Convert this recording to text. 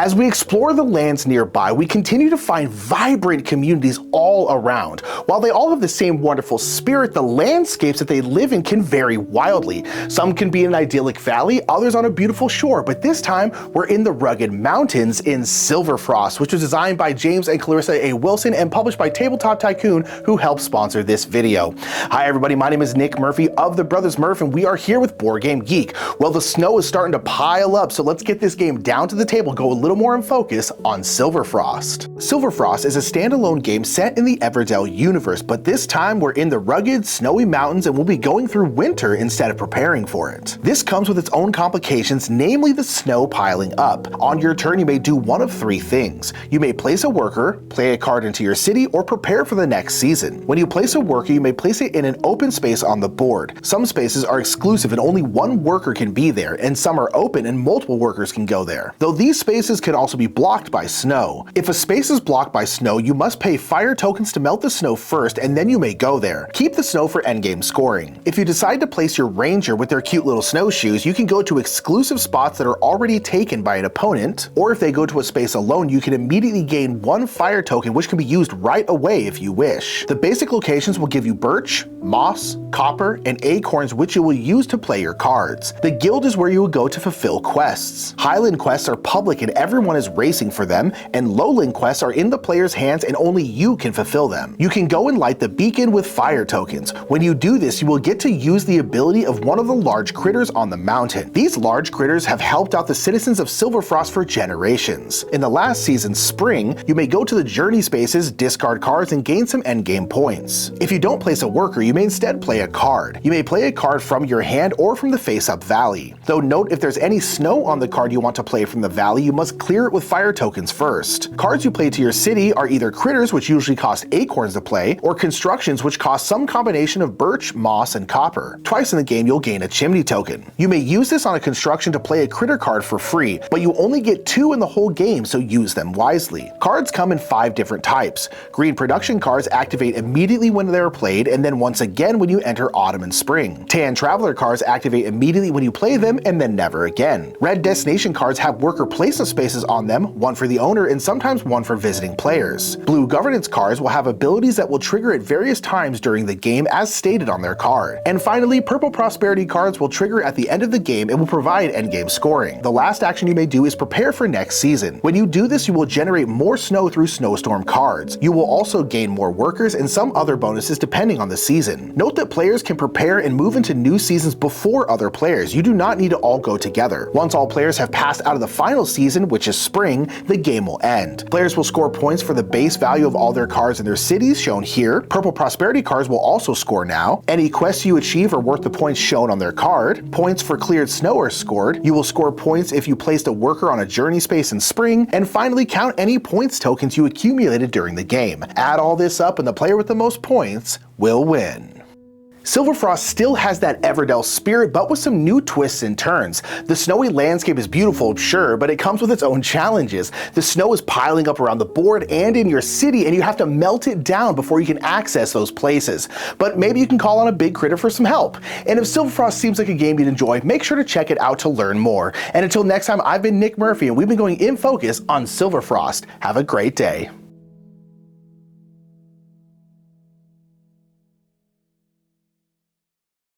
As we explore the lands nearby, we continue to find vibrant communities all around. While they all have the same wonderful spirit, the landscapes that they live in can vary wildly. Some can be in an idyllic valley, others on a beautiful shore, but this time we're in the rugged mountains in Silverfrost, which was designed by James and Clarissa A. Wilson and published by Tabletop Tycoon, who helped sponsor this video. Hi everybody, my name is Nick Murphy of the Brothers Murph, and we are here with Board Game Geek. Well, the snow is starting to pile up, so let's get this game down to the table, go a little more in focus on Silverfrost. Silverfrost is a standalone game set in the Everdell universe, but this time we're in the rugged, snowy mountains and we'll be going through winter instead of preparing for it. This comes with its own complications, namely the snow piling up. On your turn, you may do one of three things. You may place a worker, play a card into your city, or prepare for the next season. When you place a worker, you may place it in an open space on the board. Some spaces are exclusive and only one worker can be there, and some are open and multiple workers can go there, though these spaces can also be blocked by snow. If a space is blocked by snow, you must pay fire tokens to melt the snow first, and then you may go there. Keep the snow for endgame scoring. If you decide to place your ranger with their cute little snowshoes, you can go to exclusive spots that are already taken by an opponent, or if they go to a space alone, you can immediately gain one fire token, which can be used right away if you wish. The basic locations will give you birch, moss, copper, and acorns, which you will use to play your cards. The guild is where you will go to fulfill quests. Highland quests are public and everyone is racing for them, and lowland quests are in the player's hands and only you can fulfill them. You can go and light the beacon with fire tokens. When you do this, you will get to use the ability of one of the large critters on the mountain. These large critters have helped out the citizens of Silverfrost for generations. In the last season's spring, you may go to the journey spaces, discard cards, and gain some endgame points. If you don't place a worker, you may instead play a card. You may play a card from your hand or from the face-up valley. Though note, if there's any snow on the card you want to play from the valley, you must clear it with fire tokens first. Cards you play to your city are either critters, which usually cost acorns to play, or constructions, which cost some combination of birch, moss, and copper. Twice in the game, you'll gain a chimney token. You may use this on a construction to play a critter card for free, but you only get 2 in the whole game, so use them wisely. Cards come in 5 different types. Green production cards activate immediately when they are played, and then once again when you enter autumn and spring. Tan traveler cards activate immediately when you play them, and then never again. Red destination cards have worker placement spaces on them, one for the owner and sometimes one for visiting players. Blue governance cards will have abilities that will trigger at various times during the game as stated on their card. And finally, purple prosperity cards will trigger at the end of the game and will provide endgame scoring. The last action you may do is prepare for next season. When you do this, you will generate more snow through snowstorm cards. You will also gain more workers and some other bonuses depending on the season. Note that players can prepare and move into new seasons before other players. You do not need to all go together. Once all players have passed out of the final season, which is spring, the game will end. Players will score points for the base value of all their cards in their cities, shown here. Purple prosperity cards will also score now. Any quests you achieve are worth the points shown on their card. Points for cleared snow are scored. You will score points if you placed a worker on a journey space in spring. And finally, count any points tokens you accumulated during the game. Add all this up and the player with the most points will win. Silverfrost still has that Everdell spirit, but with some new twists and turns. The snowy landscape is beautiful, sure, but it comes with its own challenges. The snow is piling up around the board and in your city, and you have to melt it down before you can access those places. But maybe you can call on a big critter for some help. And if Silverfrost seems like a game you'd enjoy, make sure to check it out to learn more. And until next time, I've been Nick Murphy, and we've been going in focus on Silverfrost. Have a great day.